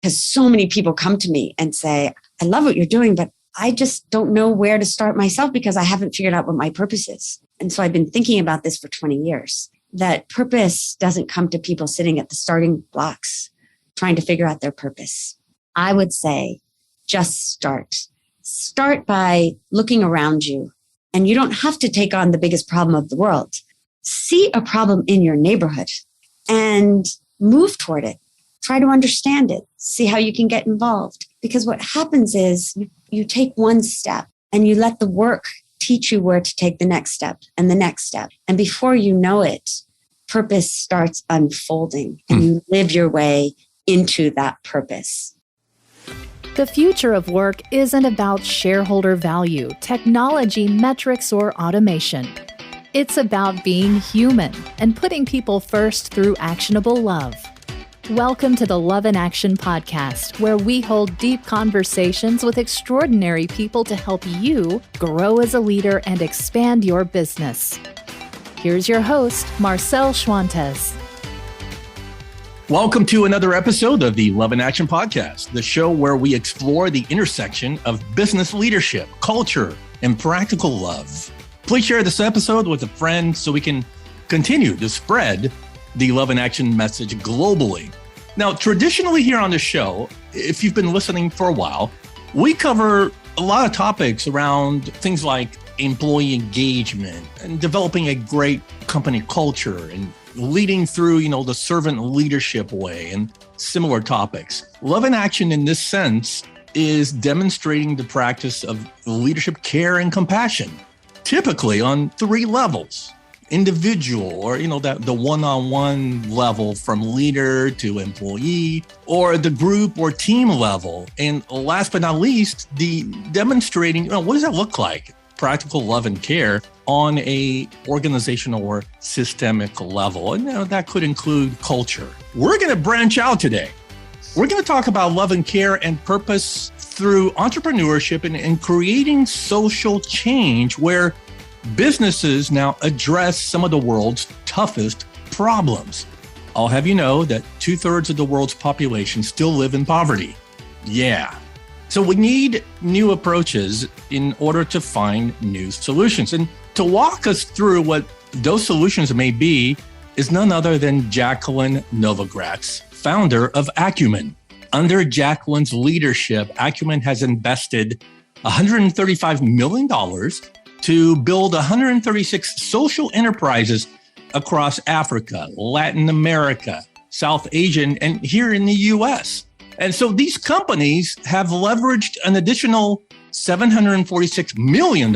because so many people come to me and say, I love what you're doing, but I just don't know where to start myself because I haven't figured out what my purpose is. And so I've been thinking about this for 20 years, that purpose doesn't come to people sitting at the starting blocks, trying to figure out their purpose. I would say, just start. Start by looking around you. And you don't have to take on the biggest problem of the world. See a problem in your neighborhood and move toward it. Try to understand it. See how you can get involved. Because what happens is you take one step and you let the work teach you where to take the next step and the next step. And before you know it, purpose starts unfolding and you live your way into that purpose. The future of work isn't about shareholder value, technology, metrics, or automation. It's about being human and putting people first through actionable love. Welcome to the Love in Action podcast, where we hold deep conversations with extraordinary people to help you grow as a leader and expand your business. Here's your host, Marcel Schwantes. Welcome to another episode of the Love in Action podcast, the show where we explore the intersection of business leadership, culture, and practical love. Please share this episode with a friend so we can continue to spread the Love in Action message globally. Now, traditionally here on the show, if you've been listening for a while, we cover a lot of topics around things like employee engagement and developing a great company culture and leading through, the servant leadership way and similar topics. Love in Action in this sense is demonstrating the practice of leadership care and compassion, typically on three levels: individual, or, the one-on-one level from leader to employee, or the group or team level. And last but not least, the demonstrating, what does that look like? Practical love and care on a organizational or systemic level. And that could include culture. We're going to branch out today. We're going to talk about love and care and purpose through entrepreneurship and creating social change, where businesses now address some of the world's toughest problems. I'll have you know that 2/3 of the world's population still live in poverty. Yeah. So we need new approaches in order to find new solutions. And to walk us through what those solutions may be is none other than Jacqueline Novogratz, founder of Acumen. Under Jacqueline's leadership, Acumen has invested $135 million to build 136 social enterprises across Africa, Latin America, South Asia, and here in the US. And so these companies have leveraged an additional $746 million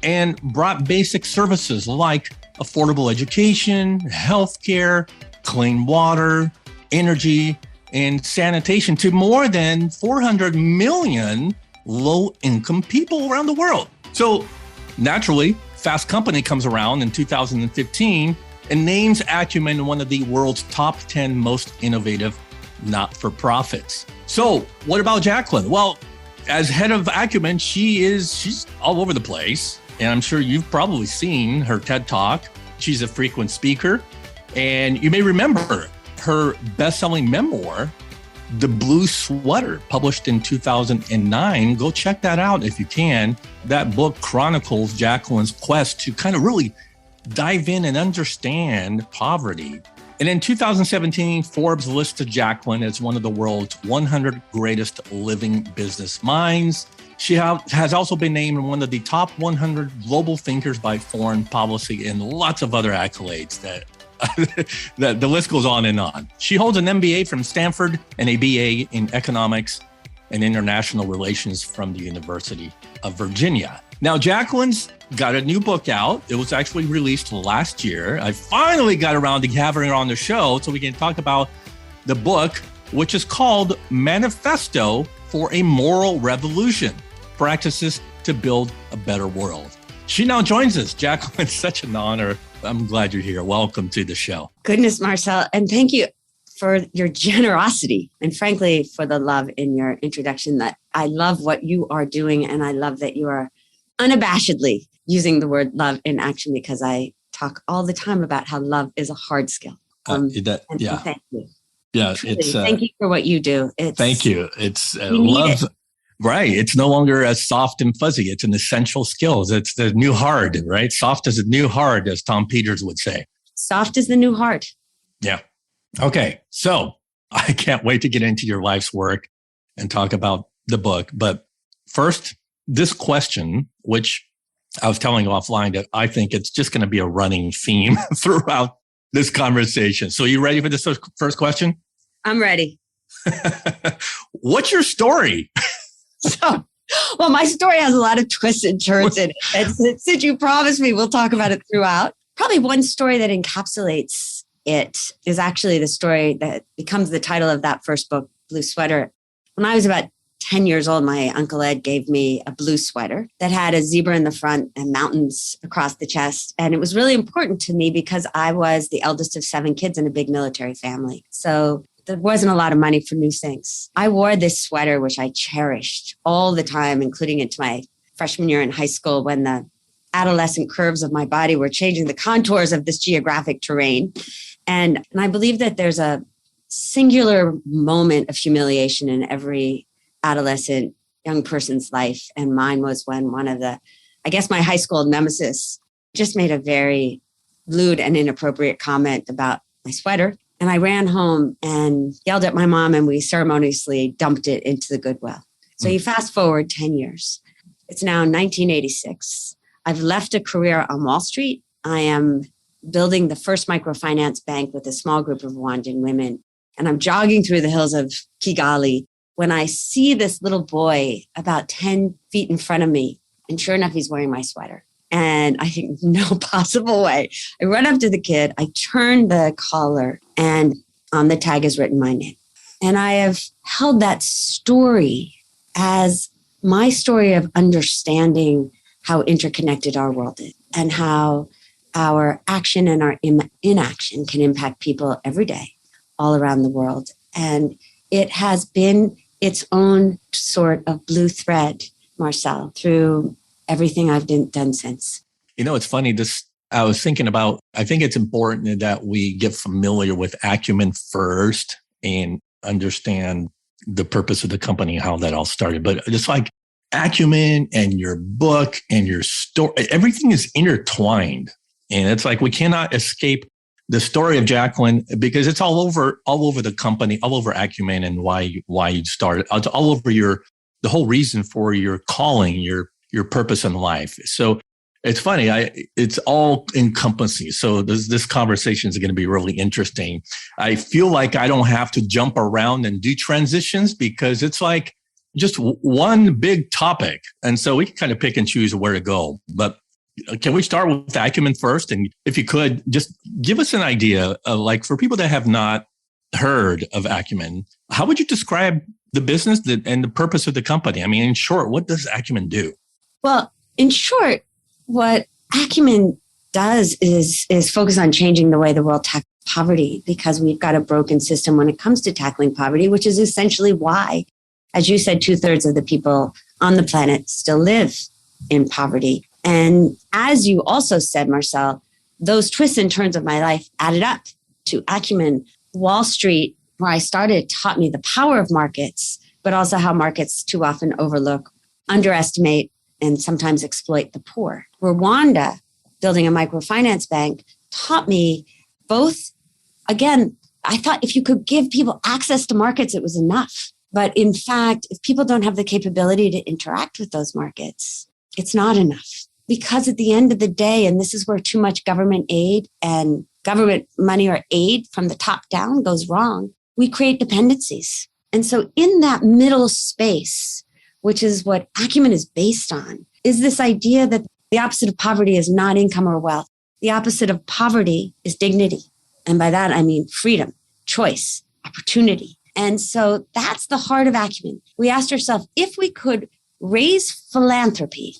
and brought basic services like affordable education, healthcare, clean water, energy, and sanitation to more than 400 million low-income people around the world. So naturally, Fast Company comes around in 2015 and names Acumen one of the world's top 10 most innovative not-for-profits. So what about Jacqueline? Well, as head of Acumen, she's all over the place. And I'm sure you've probably seen her TED Talk. She's a frequent speaker. And you may remember her best-selling memoir, The Blue Sweater, published in 2009. Go check that out if you can. That book chronicles Jacqueline's quest to kind of really dive in and understand poverty. And in 2017, Forbes listed Jacqueline as one of the world's 100 greatest living business minds. She has also been named one of the top 100 global thinkers by Foreign Policy and lots of other accolades that the list goes on and on. She holds an MBA from Stanford and a BA in economics and international relations from the University of Virginia. Now, Jacqueline's got a new book out. It was actually released last year. I finally got around to having her on the show so we can talk about the book, which is called Manifesto for a Moral Revolution: Practices to Build a Better World. She now joins us. Jacqueline, such an honor. I'm glad you're here. Welcome to the show. Goodness, Marcel. And thank you for your generosity and frankly, for the love in your introduction. That I love what you are doing. And I love that you are unabashedly using the word love in action, because I talk all the time about how love is a hard skill. And thank you. Yeah, Truly, it's thank you for what you do. thank you. It's we need love. it. Right. It's no longer as soft and fuzzy. It's an essential skill. It's the new hard, right? Soft is the new hard, as Tom Peters would say. Soft is the new hard. Yeah. Okay. So I can't wait to get into your life's work and talk about the book. But first, this question, which I was telling you offline that I think it's just going to be a running theme throughout this conversation. So you ready for this first question? I'm ready. What's your story? So, well, my story has a lot of twists and turns in it. And since you promised me, we'll talk about it throughout. Probably one story that encapsulates it is actually the story that becomes the title of that first book, Blue Sweater. When I was about 10 years old, my Uncle Ed gave me a blue sweater that had a zebra in the front and mountains across the chest. And it was really important to me because I was the eldest of 7 kids in a big military family. So there wasn't a lot of money for new things. I wore this sweater, which I cherished all the time, including into my freshman year in high school when the adolescent curves of my body were changing the contours of this geographic terrain. And I believe that there's a singular moment of humiliation in every adolescent young person's life. And mine was when one of my high school nemesis just made a very lewd and inappropriate comment about my sweater. And I ran home and yelled at my mom, and we ceremoniously dumped it into the Goodwill. So you fast forward 10 years. It's now 1986. I've left a career on Wall Street. I am building the first microfinance bank with a small group of Rwandan women. And I'm jogging through the hills of Kigali when I see this little boy about 10 feet in front of me. And sure enough, he's wearing my sweater. And I think, no possible way. I run up to the kid, I turn the collar, and on the tag is written my name. And I have held that story as my story of understanding how interconnected our world is and how our action and our inaction can impact people every day all around the world. And it has been its own sort of blue thread, Marcel, through everything I've done since. You know, it's funny. I was thinking about, I think it's important that we get familiar with Acumen first and understand the purpose of the company, how that all started. But just like Acumen and your book and your story, everything is intertwined. And it's like we cannot escape the story of Jacqueline because it's all over the company, all over Acumen and why you started, all over the whole reason for your calling, your purpose in life. So it's funny. It's all encompassing. So this conversation is going to be really interesting. I feel like I don't have to jump around and do transitions because it's like just one big topic. And so we can kind of pick and choose where to go. But can we start with Acumen first? And if you could, just give us an idea of, like, for people that have not heard of Acumen, how would you describe the business and the purpose of the company? I mean, in short, what does Acumen do? Well, in short, what Acumen does is focus on changing the way the world tackles poverty because we've got a broken system when it comes to tackling poverty, which is essentially why, as you said, 2/3 of the people on the planet still live in poverty. And as you also said, Marcel, those twists and turns of my life added up to Acumen. Wall Street, where I started, taught me the power of markets, but also how markets too often overlook, underestimate, and sometimes exploit the poor. Rwanda, building a microfinance bank, taught me both. Again, I thought if you could give people access to markets, it was enough. But in fact, if people don't have the capability to interact with those markets, it's not enough. Because at the end of the day, and this is where too much government aid and government money or aid from the top down goes wrong, we create dependencies. And so in that middle space, which is what Acumen is based on, is this idea that the opposite of poverty is not income or wealth. The opposite of poverty is dignity. And by that, I mean freedom, choice, opportunity. And so that's the heart of Acumen. We asked ourselves, if we could raise philanthropy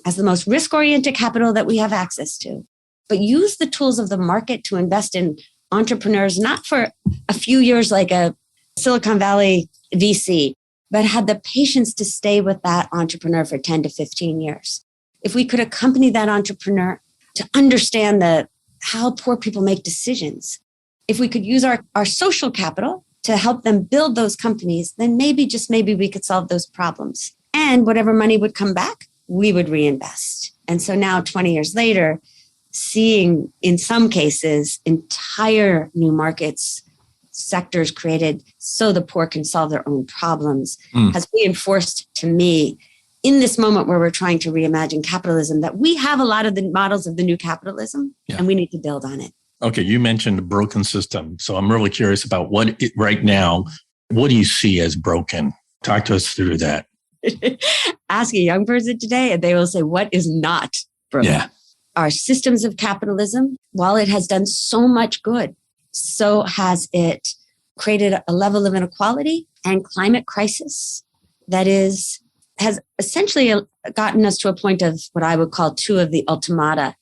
as the most risk-oriented capital that we have access to, but use the tools of the market to invest in entrepreneurs, not for a few years like a Silicon Valley VC, but had the patience to stay with that entrepreneur for 10 to 15 years. If we could accompany that entrepreneur to understand how poor people make decisions, if we could use our social capital to help them build those companies, then maybe, just maybe, we could solve those problems. And whatever money would come back, we would reinvest. And so now, 20 years later, seeing in some cases entire new markets, sectors created so the poor can solve their own problems has reinforced to me in this moment where we're trying to reimagine capitalism that we have a lot of the models of the new capitalism and we need to build on it. Okay, you mentioned a broken system. So I'm really curious about right now, what do you see as broken? Talk to us through that. Ask a young person today and they will say, what is not broken? Yeah. Our systems of capitalism, while it has done so much good, so has it created a level of inequality and climate crisis that has essentially gotten us to a point of what I would call two of the ultimata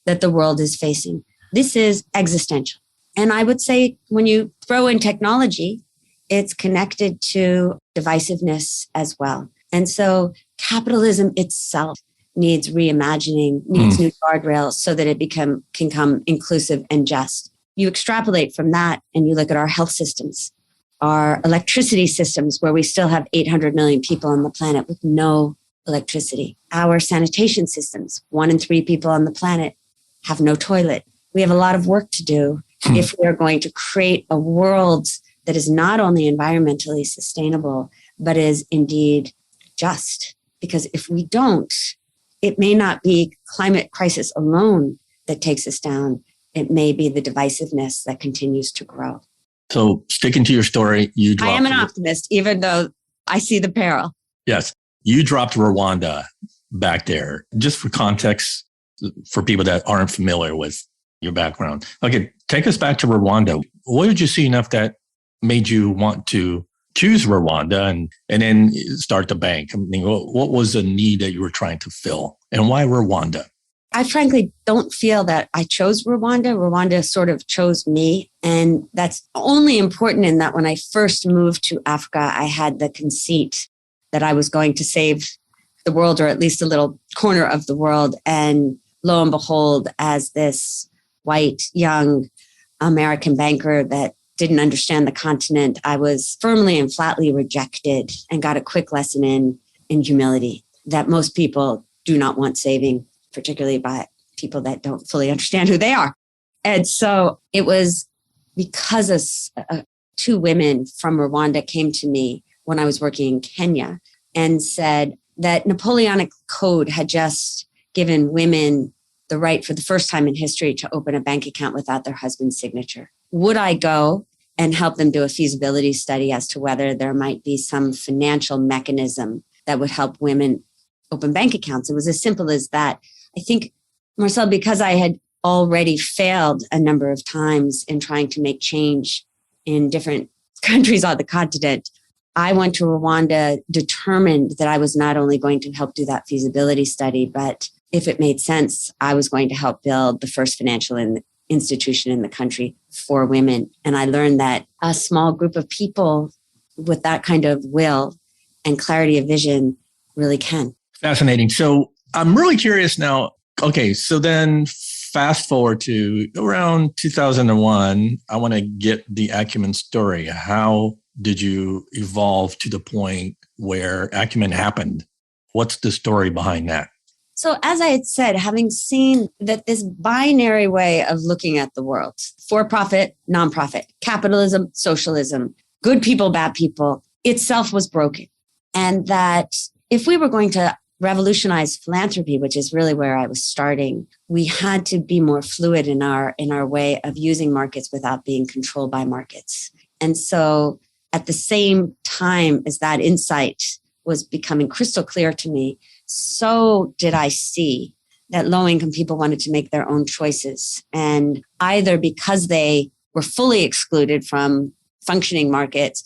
that the world is facing. This is existential. And I would say when you throw in technology, it's connected to divisiveness as well. And so capitalism itself needs reimagining, needs new guardrails so that it can come inclusive and just. You extrapolate from that and you look at our health systems, our electricity systems, where we still have 800 million people on the planet with no electricity. Our sanitation systems, 1 in 3 people on the planet have no toilet. We have a lot of work to do if we are going to create a world that is not only environmentally sustainable, but is indeed just. Because if we don't, it may not be climate crisis alone that takes us down. It may be the divisiveness that continues to grow. So sticking to your story, I am an optimist, even though I see the peril. Yes. You dropped Rwanda back there. Just for context, for people that aren't familiar with your background. Okay, take us back to Rwanda. What did you see enough that made you want to choose Rwanda and then start the bank? I mean, what was the need that you were trying to fill? And why Rwanda? I frankly don't feel that I chose Rwanda. Rwanda sort of chose me. And that's only important in that when I first moved to Africa, I had the conceit that I was going to save the world, or at least a little corner of the world. And lo and behold, as this white, young American banker that didn't understand the continent, I was firmly and flatly rejected and got a quick lesson in humility that most people do not want saving, particularly by people that don't fully understand who they are. And so it was because 2 women from Rwanda came to me when I was working in Kenya and said that Napoleonic Code had just given women the right for the first time in history to open a bank account without their husband's signature. Would I go and help them do a feasibility study as to whether there might be some financial mechanism that would help women open bank accounts? It was as simple as that. I think, Marcel, because I had already failed a number of times in trying to make change in different countries on the continent, I went to Rwanda determined that I was not only going to help do that feasibility study, but if it made sense, I was going to help build the first financial institution in the country for women. And I learned that a small group of people with that kind of will and clarity of vision really can. Fascinating. So I'm really curious now. Okay, so then fast forward to around 2001. I want to get the Acumen story. How did you evolve to the point where Acumen happened? What's the story behind that? So as I had said, having seen that this binary way of looking at the world, for-profit, nonprofit, capitalism, socialism, good people, bad people, itself was broken. And that if we were going to revolutionize philanthropy, which is really where I was starting, we had to be more fluid in our way of using markets without being controlled by markets. And so at the same time as that insight was becoming crystal clear to me, so did I see that low-income people wanted to make their own choices. And either because they were fully excluded from functioning markets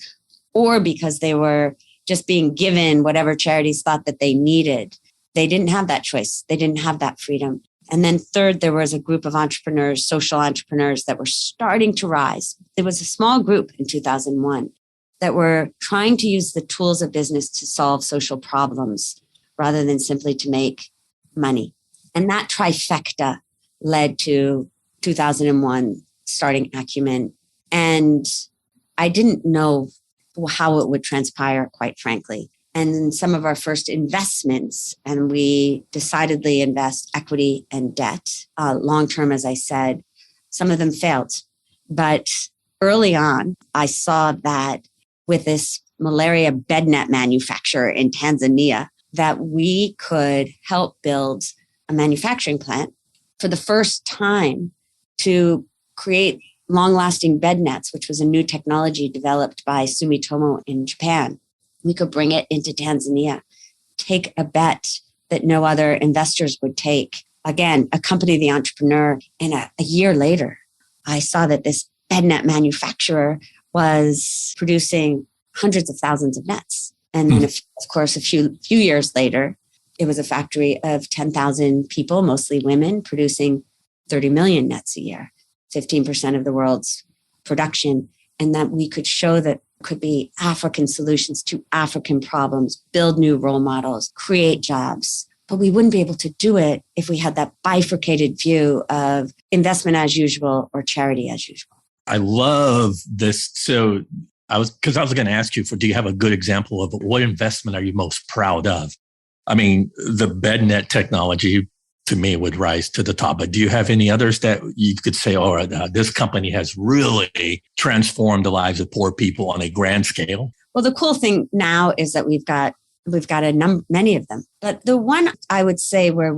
or because they were just being given whatever charities thought that they needed, they didn't have that choice. They didn't have that freedom. And then third, there was a group of entrepreneurs, social entrepreneurs that were starting to rise. There was a small group in 2001 that were trying to use the tools of business to solve social problems rather than simply to make money. And that trifecta led to 2001 starting Acumen. And I didn't know how it would transpire, quite frankly. And in some of our first investments, and we decidedly invest equity and debt, long-term, as I said, some of them failed. But early on, I saw that with this malaria bed net manufacturer in Tanzania, that we could help build a manufacturing plant for the first time to create long-lasting bed nets, which was a new technology developed by Sumitomo in Japan. We could bring it into Tanzania, take a bet that no other investors would take. Again, accompany the entrepreneur. And a year later, I saw that this bed net manufacturer was producing hundreds of thousands of nets. And then, of course, a few years later, it was a factory of 10,000 people, mostly women, producing 30 million nets a year, 15% of the world's production. And that we could show that could be African solutions to African problems, build new role models, create jobs. But we wouldn't be able to do it if we had that bifurcated view of investment as usual or charity as usual. I love this. So I was going to ask you do you have a good example of what investment are you most proud of? I mean, the bednet technology to me would rise to the top, but do you have any others that you could say, this company has really transformed the lives of poor people on a grand scale? Well, the cool thing now is that we've got many of them, but the one I would say where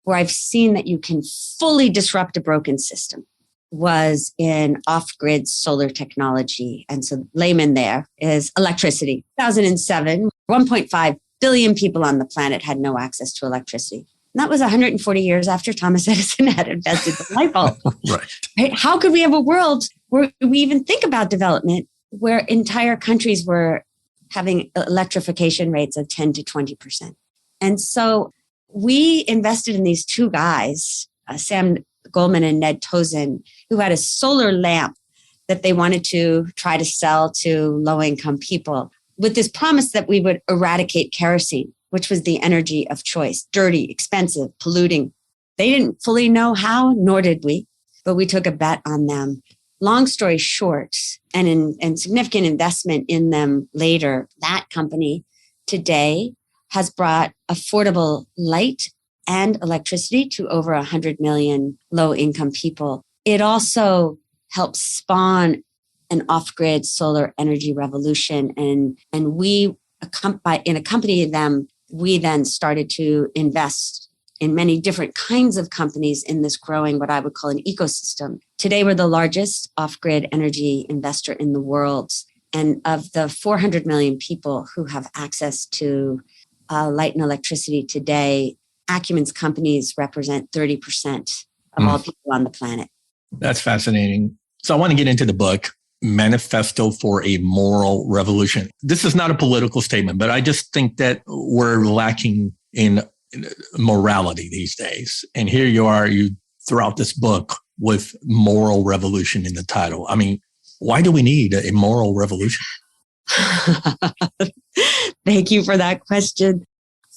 I've seen that you can fully disrupt a broken system was in off-grid solar technology. And so layman there is electricity. 2007, 1.5 billion people on the planet had no access to electricity. And that was 140 years after Thomas Edison had invented the light bulb. Right? How could we have a world where we even think about development where entire countries were having electrification rates of 10 to 20%? And so we invested in these two guys, Sam Goldman and Ned Tozin, who had a solar lamp that they wanted to try to sell to low-income people with this promise that we would eradicate kerosene, which was the energy of choice, dirty, expensive, polluting. They didn't fully know how, nor did we, but we took a bet on them. Long story short, and significant investment in them later, that company today has brought affordable light and electricity to over 100 million low-income people. It also helps spawn an off-grid solar energy revolution. And we accompany them. We then started to invest in many different kinds of companies in this growing, what I would call an ecosystem. Today, we're the largest off-grid energy investor in the world. And of the 400 million people who have access to light and electricity today, Acumen's companies represent 30% of all people on the planet. That's fascinating. So I want to get into the book, Manifesto for a Moral Revolution. This is not a political statement, but I just think that we're lacking in morality these days. And here you throughout this book with moral revolution in the title. I mean, why do we need a moral revolution? Thank you for that question.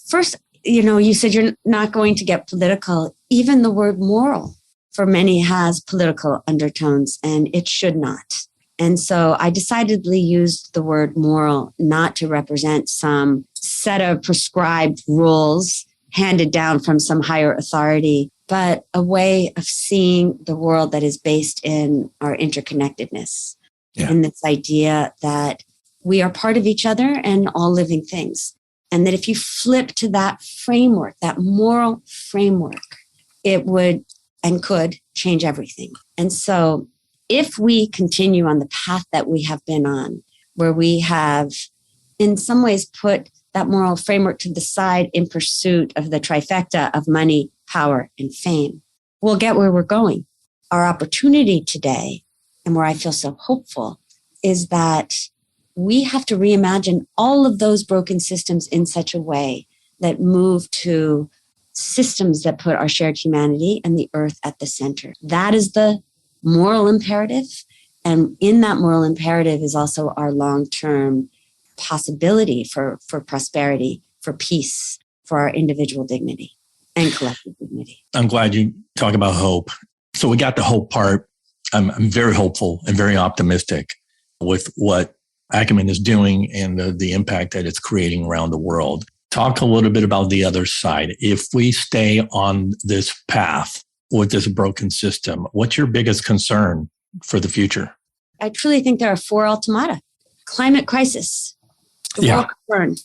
First, you said you're not going to get political. Even the word moral for many has political undertones, and it should not. And so I decidedly used the word moral not to represent some set of prescribed rules handed down from some higher authority, but a way of seeing the world that is based in our interconnectedness. Yeah. And this idea that we are part of each other and all living things. And that if you flip to that framework, that moral framework, it would and could change everything. And so if we continue on the path that we have been on, where we have in some ways put that moral framework to the side in pursuit of the trifecta of money, power, and fame, we'll get where we're going. Our opportunity today, and where I feel so hopeful, is that we have to reimagine all of those broken systems in such a way that move to systems that put our shared humanity and the earth at the center. That is the moral imperative. And in that moral imperative is also our long-term possibility for prosperity, for peace, for our individual dignity and collective dignity. I'm glad you talk about hope. So we got the hope part. I'm very hopeful and very optimistic. with what Acumen is doing and the impact that it's creating around the world. Talk a little bit about the other side. If we stay on this path with this broken system, what's your biggest concern for the future? I truly think there are 4 automata. Climate crisis, the world burn,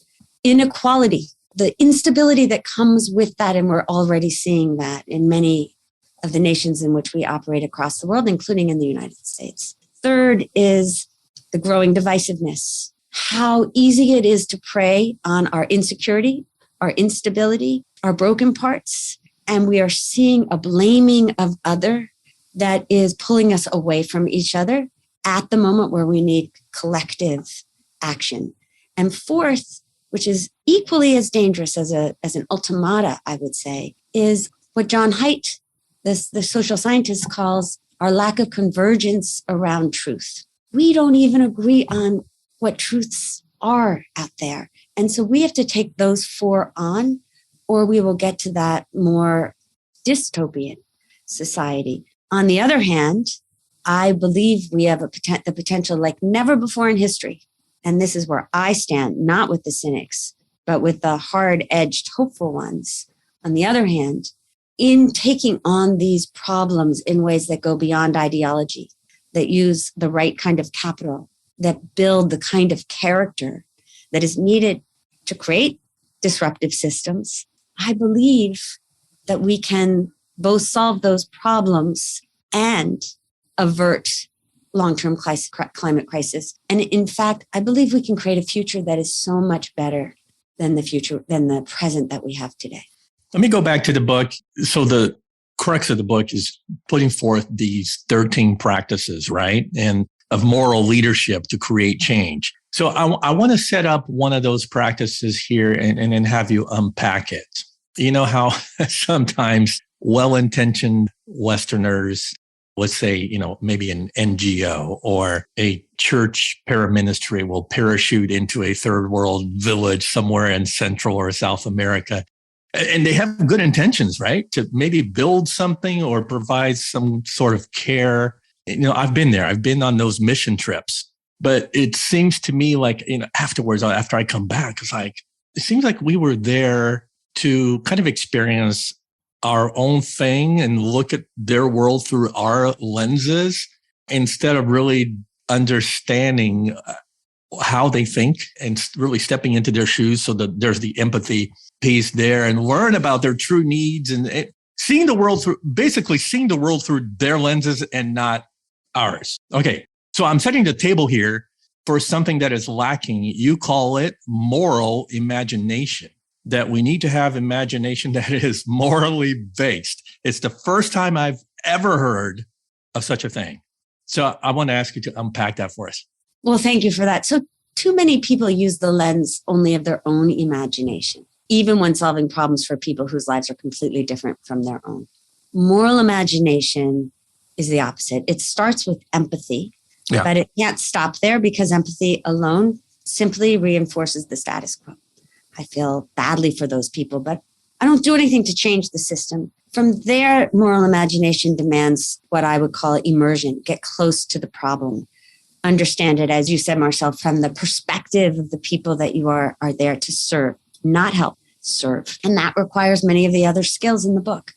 inequality, the instability that comes with that. And we're already seeing that in many of the nations in which we operate across the world, including in the United States. Third is the growing divisiveness, how easy it is to prey on our insecurity, our instability, our broken parts. And we are seeing a blaming of other that is pulling us away from each other at the moment where we need collective action. And fourth, which is equally as dangerous as an ultimata, I would say, is what John Haidt, the social scientist, calls our lack of convergence around truth. We don't even agree on what truths are out there. And so we have to take those 4 on, or we will get to that more dystopian society. On the other hand, I believe we have the potential like never before in history. And this is where I stand, not with the cynics, but with the hard-edged, hopeful ones. On the other hand, in taking on these problems in ways that go beyond ideology, that use the right kind of capital, that build the kind of character that is needed to create disruptive systems, I believe that we can both solve those problems and avert long-term climate crisis. And in fact, I believe we can create a future that is so much better than the present that we have today. Let me go back to the book. So the crux of the book is putting forth these 13 practices, right? And of moral leadership to create change. So I want to set up one of those practices here and then have you unpack it. You know how sometimes well-intentioned Westerners, let's say, maybe an NGO or a church paraministry will parachute into a third world village somewhere in Central or South America. And they have good intentions, right? To maybe build something or provide some sort of care. I've been there. I've been on those mission trips. But it seems to me like, afterwards, after I come back, it seems like we were there to kind of experience our own thing and look at their world through our lenses instead of really understanding how they think and really stepping into their shoes so that there's the empathy piece there and learn about their true needs and seeing the world through their lenses and not ours. Okay. So I'm setting the table here for something that is lacking. You call it moral imagination, that we need to have imagination that is morally based. It's the first time I've ever heard of such a thing. So I want to ask you to unpack that for us. Well, thank you for that. So too many people use the lens only of their own imagination, even when solving problems for people whose lives are completely different from their own. Moral imagination is the opposite. It starts with empathy, but it can't stop there because empathy alone simply reinforces the status quo. I feel badly for those people, but I don't do anything to change the system. From there, moral imagination demands what I would call immersion, get close to the problem, understand it, as you said, Marcel, from the perspective of the people that you are there to serve, not help, serve. And that requires many of the other skills in the book,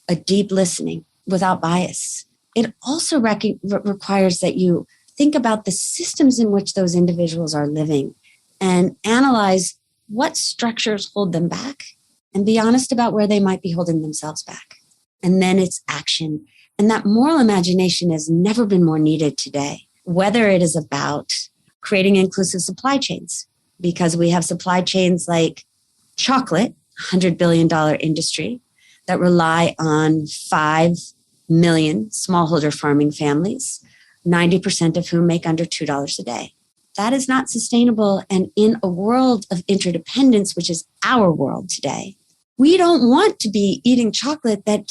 a deep listening without bias. It also requires that you think about the systems in which those individuals are living and analyze what structures hold them back and be honest about where they might be holding themselves back. And then it's action. And that moral imagination has never been more needed today, whether it is about creating inclusive supply chains, because we have supply chains like chocolate, $100 billion industry, that rely on 5 million smallholder farming families, 90% of whom make under $2 a day. That is not sustainable. And in a world of interdependence, which is our world today, we don't want to be eating chocolate that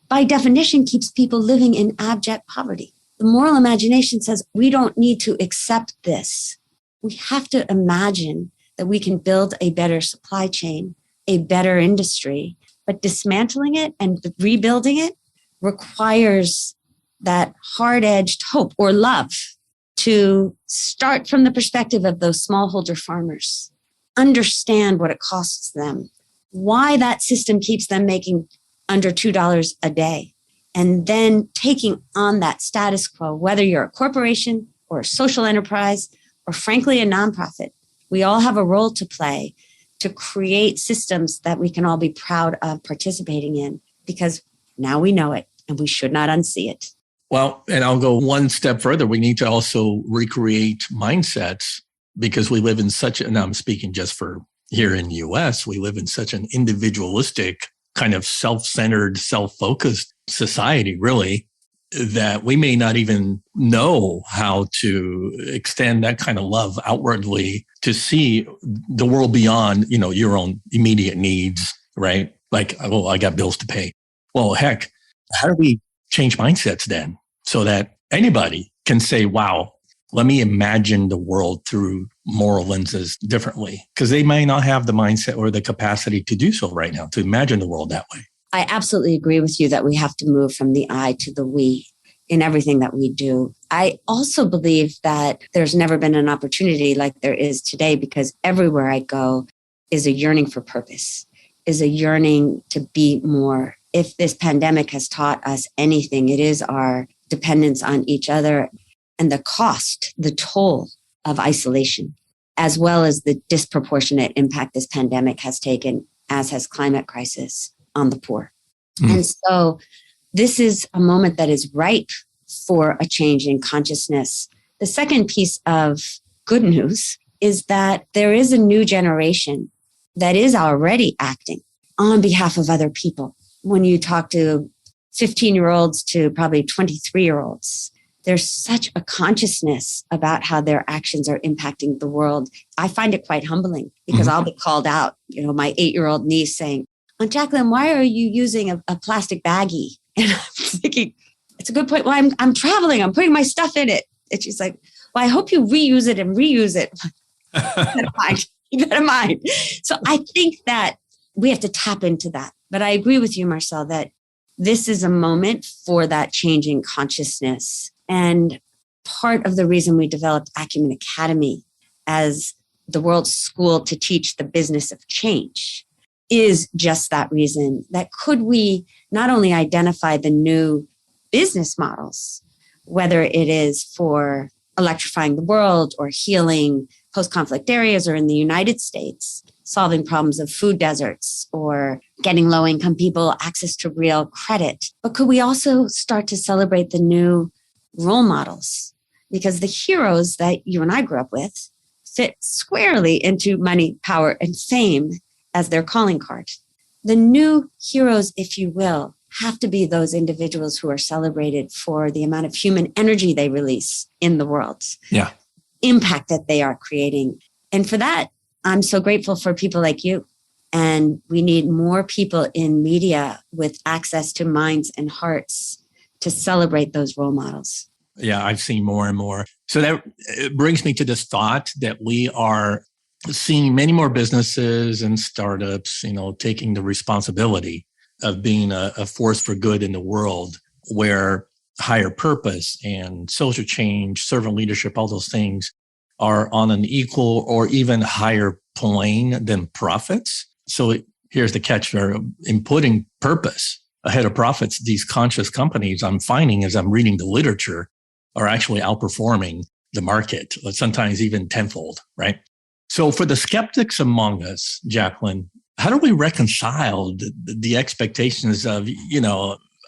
by definition, keeps people living in abject poverty. The moral imagination says we don't need to accept this. We have to imagine that we can build a better supply chain, a better industry, but dismantling it and rebuilding it requires that hard-edged hope or love to start from the perspective of those smallholder farmers, understand what it costs them, why that system keeps them making under $2 a day, and then taking on that status quo, whether you're a corporation or a social enterprise or frankly a nonprofit. We all have a role to play to create systems that we can all be proud of participating in, because now we know it and we should not unsee it. Well, and I'll go one step further. We need to also recreate mindsets, because we live in such, and I'm speaking just for here in the US, we live in such an individualistic, kind of self-centered, self-focused society, really, that we may not even know how to extend that kind of love outwardly to see the world beyond, your own immediate needs, right? Like, oh, I got bills to pay. Well, heck, how do we change mindsets then so that anybody can say, wow, let me imagine the world through moral lenses differently? Because they may not have the mindset or the capacity to do so right now, to imagine the world that way. I absolutely agree with you that we have to move from the I to the we in everything that we do. I also believe that there's never been an opportunity like there is today, because everywhere I go is a yearning for purpose, is a yearning to be more. If this pandemic has taught us anything, it is our dependence on each other and the cost, the toll of isolation, as well as the disproportionate impact this pandemic has taken, as has climate crisis, on the poor. And so this is a moment that is ripe for a change in consciousness. The second piece of good news is that there is a new generation that is already acting on behalf of other people. When you talk to 15-year-olds to probably 23-year-olds, there's such a consciousness about how their actions are impacting the world. I find it quite humbling, because I'll be called out, my 8-year-old niece saying, "Aunt Jacqueline, why are you using a plastic baggie?" And I'm thinking, it's a good point. Well, I'm traveling. I'm putting my stuff in it. And she's like, "Well, I hope you reuse it and reuse it." Keep that in mind. So I think that we have to tap into that. But I agree with you, Marcel, that this is a moment for that changing consciousness. And part of the reason we developed Acumen Academy as the world's school to teach the business of change is just that reason. That could we not only identify the new business models, whether it is for electrifying the world or healing post-conflict areas, or in the United States, solving problems of food deserts or getting low-income people access to real credit. But could we also start to celebrate the new role models? Because the heroes that you and I grew up with fit squarely into money, power, and fame as their calling card. The new heroes, if you will, have to be those individuals who are celebrated for the amount of human energy they release in the world. Yeah. Impact that they are creating. And for that, I'm so grateful for people like you. And we need more people in media with access to minds and hearts to celebrate those role models. Yeah, I've seen more and more. So that brings me to this thought that we are seeing many more businesses and startups, taking the responsibility of being a force for good in the world, where higher purpose and social change, servant leadership, all those things are on an equal or even higher plane than profits. So here's the catch: in putting purpose ahead of profits, these conscious companies, I'm finding as I'm reading the literature, are actually outperforming the market, sometimes even tenfold, right? So for the skeptics among us, Jacqueline, how do we reconcile the expectations of,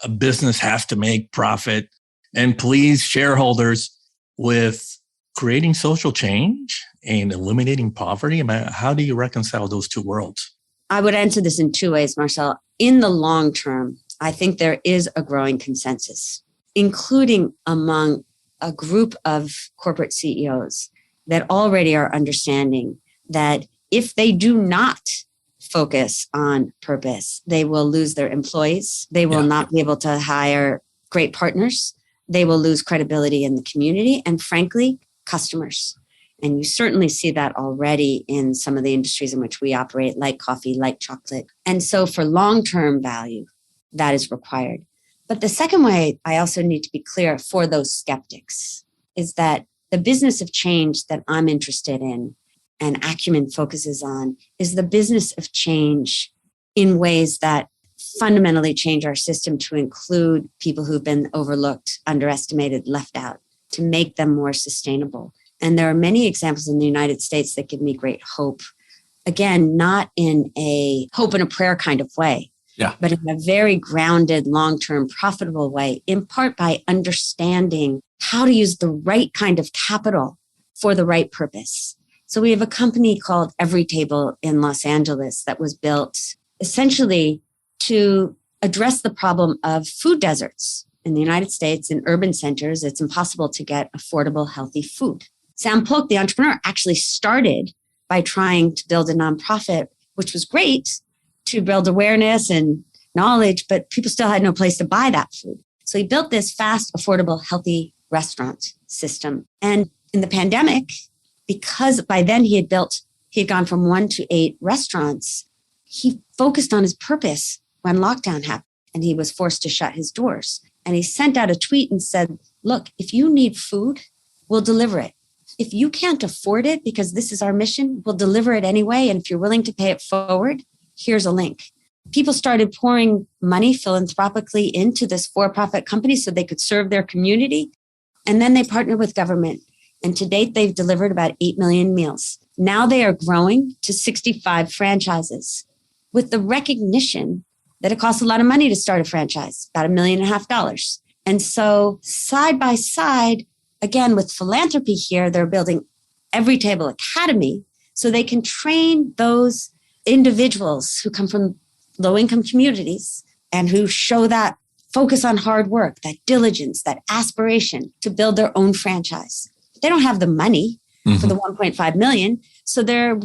a business has to make profit and please shareholders with creating social change and eliminating poverty? How do you reconcile those two worlds? I would answer this in two ways, Marcel. In the long term, I think there is a growing consensus, including among a group of corporate CEOs that already are understanding that if they do not focus on purpose, they will lose their employees. They will not be able to hire great partners. They will lose credibility in the community and, frankly, customers. And you certainly see that already in some of the industries in which we operate, like coffee, like chocolate. And so for long-term value, that is required. But the second way I also need to be clear for those skeptics is that The business of change that I'm interested in and Acumen focuses on is the business of change in ways that fundamentally change our system to include people who've been overlooked, underestimated, left out, to make them more sustainable. And there are many examples in the United States that give me great hope. Again, not in a hope and a prayer kind of way, but in a very grounded, long-term, profitable way, in part by understanding how to use the right kind of capital for the right purpose. So we have a company called Everytable in Los Angeles that was built essentially to address the problem of food deserts. In the United States, in urban centers, it's impossible to get affordable, healthy food. Sam Polk, the entrepreneur, actually started by trying to build a nonprofit, which was great to build awareness and knowledge, but people still had no place to buy that food. So he built this fast, affordable, healthy restaurant system. And in the pandemic, because by then he had gone from 1 to 8 restaurants, he focused on his purpose when lockdown happened and he was forced to shut his doors. And he sent out a tweet and said, look, if you need food, we'll deliver it. If you can't afford it, because this is our mission, we'll deliver it anyway. And if you're willing to pay it forward, here's a link. People started pouring money philanthropically into this for-profit company so they could serve their community. And then they partnered with government. And to date, they've delivered about 8 million meals. Now they are growing to 65 franchises with the recognition that it costs a lot of money to start a franchise, about $1.5 million. And so side by side, again, with philanthropy here, they're building Everytable Academy so they can train those individuals who come from low-income communities and who show that focus on hard work, that diligence, that aspiration to build their own franchise. They don't have the money for the 1.5 million. So they're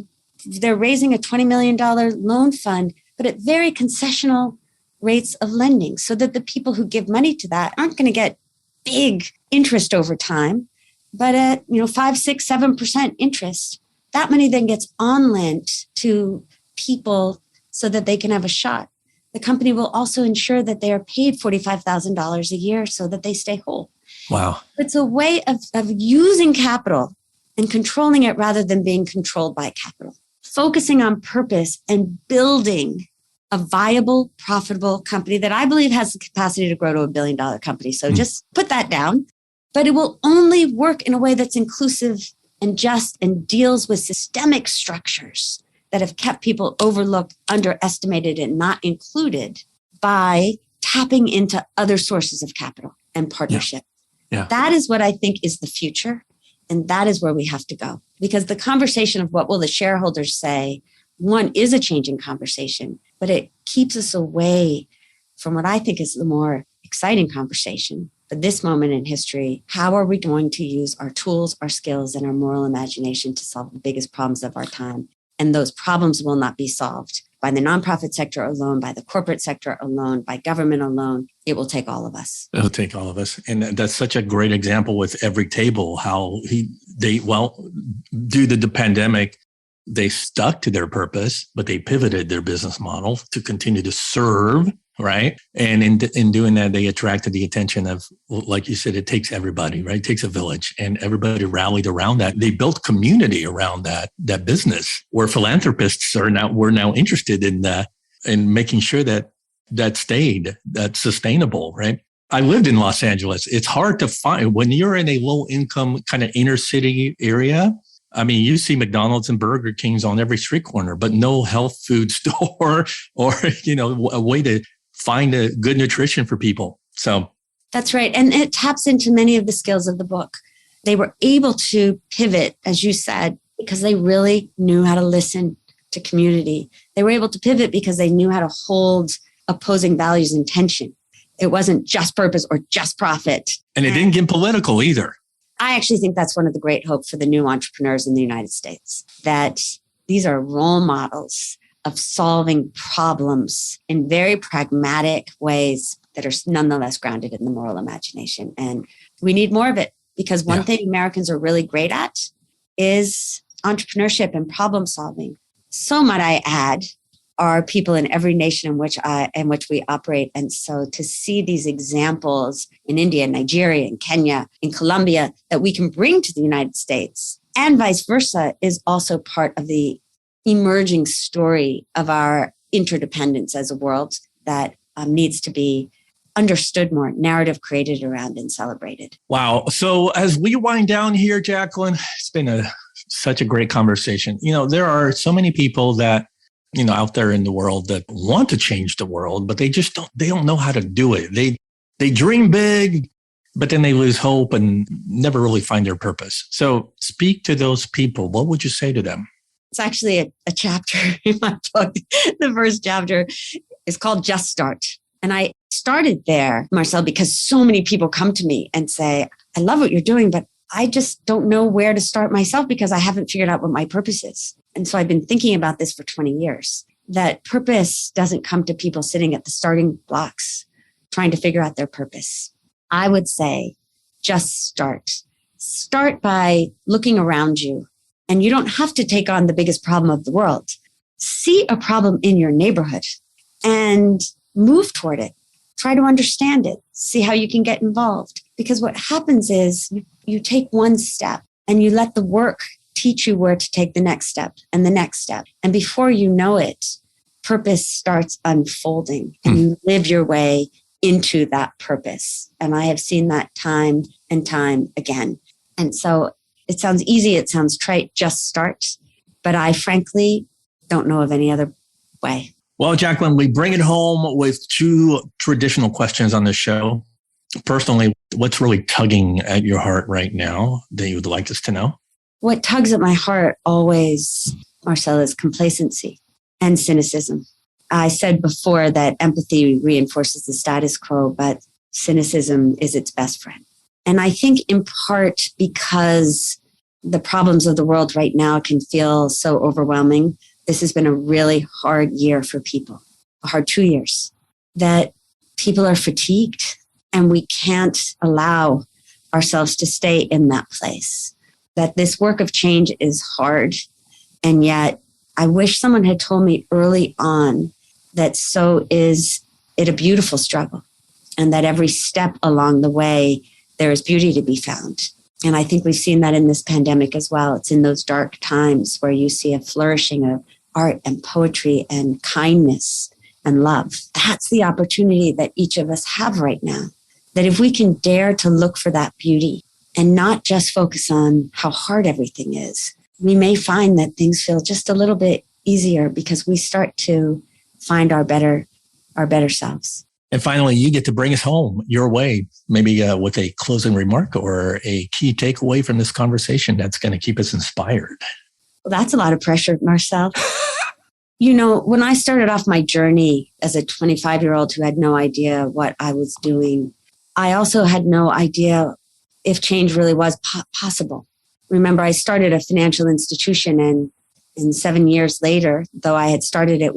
raising a $20 million loan fund, but at very concessional rates of lending so that the people who give money to that aren't going to get big interest over time, but at 5, 6, 7% interest. That money then gets on lent to people so that they can have a shot. The company will also ensure that they are paid $45,000 a year so that they stay whole. Wow. It's a way of using capital and controlling it rather than being controlled by capital. Focusing on purpose and building a viable, profitable company that I believe has the capacity to grow to $1 billion company. So just put that down. But it will only work in a way that's inclusive and just and deals with systemic structures that have kept people overlooked, underestimated, and not included by tapping into other sources of capital and partnership. Yeah. That is what I think is the future. And that is where we have to go. Because the conversation of what will the shareholders say, one, is a changing conversation, but it keeps us away from what I think is the more exciting conversation. But this moment in history, how are we going to use our tools, our skills, and our moral imagination to solve the biggest problems of our time? And those problems will not be solved by the nonprofit sector alone, by the corporate sector alone, by government alone. It will take all of us. It'll take all of us. And that's such a great example with Everytable, how due to the pandemic, they stuck to their purpose, but they pivoted their business model to continue to serve, right? And in doing that, they attracted the attention of, like you said, it takes everybody, right? It takes a village, and everybody rallied around that. They built community around that business, where philanthropists were now interested in making sure that stayed, that's sustainable, right? I lived in Los Angeles. It's hard to find when you're in a low income kind of inner city area. I mean, you see McDonald's and Burger Kings on every street corner, but no health food store or, a way to find a good nutrition for people. So that's right. And it taps into many of the skills of the book. They were able to pivot, as you said, because they really knew how to listen to community. They were able to pivot because they knew how to hold opposing values in tension. It wasn't just purpose or just profit. And it didn't get political either. I actually think that's one of the great hope for the new entrepreneurs in the United States, that these are role models of solving problems in very pragmatic ways that are nonetheless grounded in the moral imagination. And we need more of it, because one thing Americans are really great at is entrepreneurship and problem solving. So might I add, are people in every nation in which we operate. And so to see these examples in India, Nigeria, in Kenya, in Colombia, that we can bring to the United States and vice versa is also part of the emerging story of our interdependence as a world that needs to be understood more, narrative created around and celebrated. Wow. So as we wind down here, Jacqueline, it's been such a great conversation. There are so many people that out there in the world that want to change the world, but they don't know how to do it. They dream big, but then they lose hope and never really find their purpose. So speak to those people. What would you say to them? It's actually a chapter in my book. The first chapter is called Just Start. And I started there, Marcel, because so many people come to me and say, I love what you're doing, but I just don't know where to start myself because I haven't figured out what my purpose is. And so I've been thinking about this for 20 years, that purpose doesn't come to people sitting at the starting blocks, trying to figure out their purpose. I would say, just start. Start by looking around you. And you don't have to take on the biggest problem of the world. See a problem in your neighborhood and move toward it. Try to understand it. See how you can get involved. Because what happens is you take one step and you let the work teach you where to take the next step and the next step. And before you know it, purpose starts unfolding and you live your way into that purpose. And I have seen that time and time again. And so it sounds easy. It sounds trite. Just start. But I frankly don't know of any other way. Well, Jacqueline, we bring it home with two traditional questions on this show. Personally, what's really tugging at your heart right now that you would like us to know? What tugs at my heart always, Marcel, is complacency and cynicism. I said before that empathy reinforces the status quo, but cynicism is its best friend. And I think in part because the problems of the world right now can feel so overwhelming. This has been a really hard year for people, a hard 2 years, that people are fatigued and we can't allow ourselves to stay in that place. That this work of change is hard. And yet I wish someone had told me early on that so is it a beautiful struggle and that every step along the way, there is beauty to be found. And I think we've seen that in this pandemic as well. It's in those dark times where you see a flourishing of art and poetry and kindness and love. That's the opportunity that each of us have right now. That if we can dare to look for that beauty and not just focus on how hard everything is, we may find that things feel just a little bit easier because we start to find our better selves. And finally, you get to bring us home your way, maybe with a closing remark or a key takeaway from this conversation that's going to keep us inspired. Well, that's a lot of pressure, Marcel. When I started off my journey as a 25-year-old who had no idea what I was doing, I also had no idea if change really was possible. Remember, I started a financial institution and 7 years later, though I had started it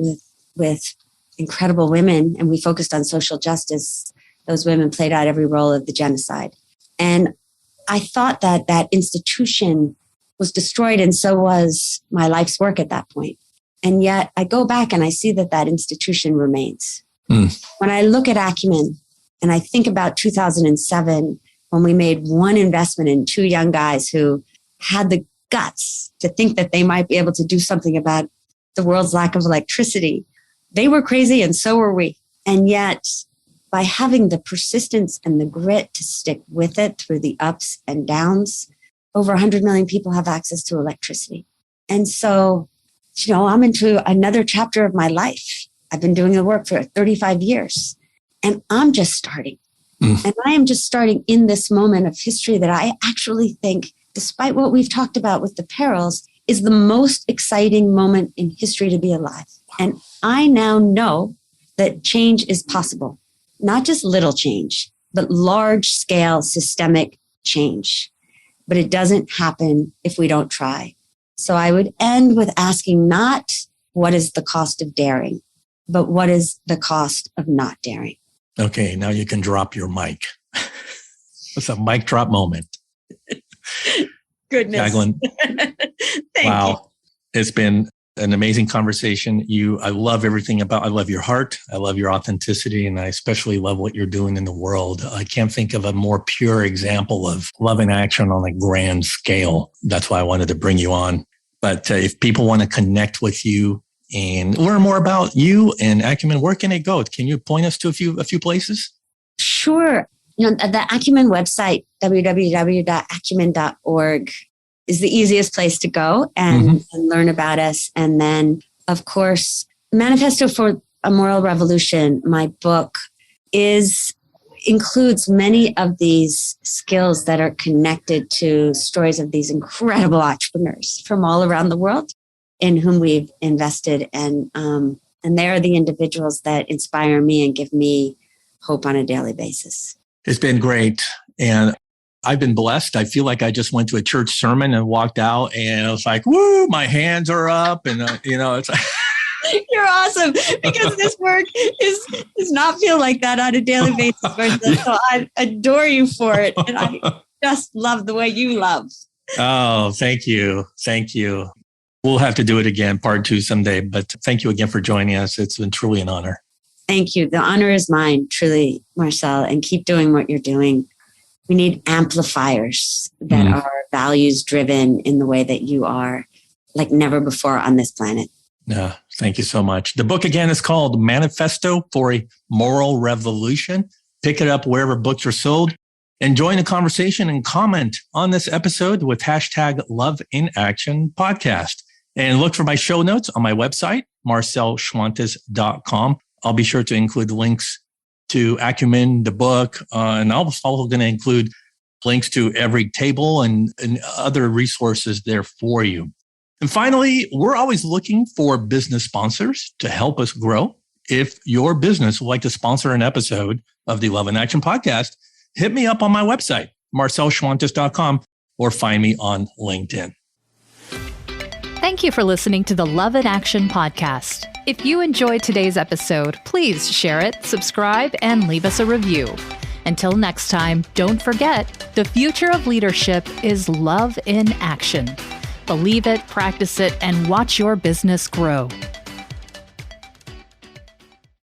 with incredible women and we focused on social justice, those women played out every role of the genocide. And I thought that that institution was destroyed and so was my life's work at that point. And yet I go back and I see that that institution remains. When I look at Acumen and I think about 2007, when we made one investment in two young guys who had the guts to think that they might be able to do something about the world's lack of electricity. They were crazy and so were we. And yet, by having the persistence and the grit to stick with it through the ups and downs, over 100 million people have access to electricity. And so, I'm into another chapter of my life. I've been doing the work for 35 years and I'm just starting. And I am just starting in this moment of history that I actually think, despite what we've talked about with the perils, is the most exciting moment in history to be alive. And I now know that change is possible, not just little change, but large scale systemic change. But it doesn't happen if we don't try. So I would end with asking not what is the cost of daring, but what is the cost of not daring? Okay, now you can drop your mic. It's a mic drop moment. Goodness. Jacqueline, Thank you. It's been an amazing conversation. I love everything I love your heart. I love your authenticity. And I especially love what you're doing in the world. I can't think of a more pure example of love in action on a grand scale. That's why I wanted to bring you on. But if people want to connect with you and learn more about you and Acumen, where can they go? Can you point us to a few places? Sure. The Acumen website, www.acumen.org, is the easiest place to go and learn about us. And then, of course, Manifesto for a Moral Revolution, my book, includes many of these skills that are connected to stories of these incredible entrepreneurs from all around the world in whom we've invested. And they're the individuals that inspire me and give me hope on a daily basis. It's been great. And I've been blessed. I feel like I just went to a church sermon and walked out and I was like, woo, my hands are up. And, it's like... You're awesome, because this work does not feel like that on a daily basis. So I adore you for it. And I just love the way you love. Oh, thank you. Thank you. We'll have to do it again, part 2 someday. But thank you again for joining us. It's been truly an honor. Thank you. The honor is mine, truly, Marcel, and keep doing what you're doing. We need amplifiers that are values driven in the way that you are, like never before on this planet. Yeah, thank you so much. The book again is called Manifesto for a Moral Revolution. Pick it up wherever books are sold and join the conversation and comment on this episode with hashtag Love in Action Podcast. And look for my show notes on my website, marcelschwantes.com. I'll be sure to include links to Acumen, the book, and I'm also going to include links to every table and other resources there for you. And finally, we're always looking for business sponsors to help us grow. If your business would like to sponsor an episode of the Love in Action podcast, hit me up on my website, marcelschwantes.com, or find me on LinkedIn. Thank you for listening to the Love in Action podcast. If you enjoyed today's episode, please share it, subscribe, and leave us a review. Until next time, don't forget, the future of leadership is love in action. Believe it, practice it, and watch your business grow.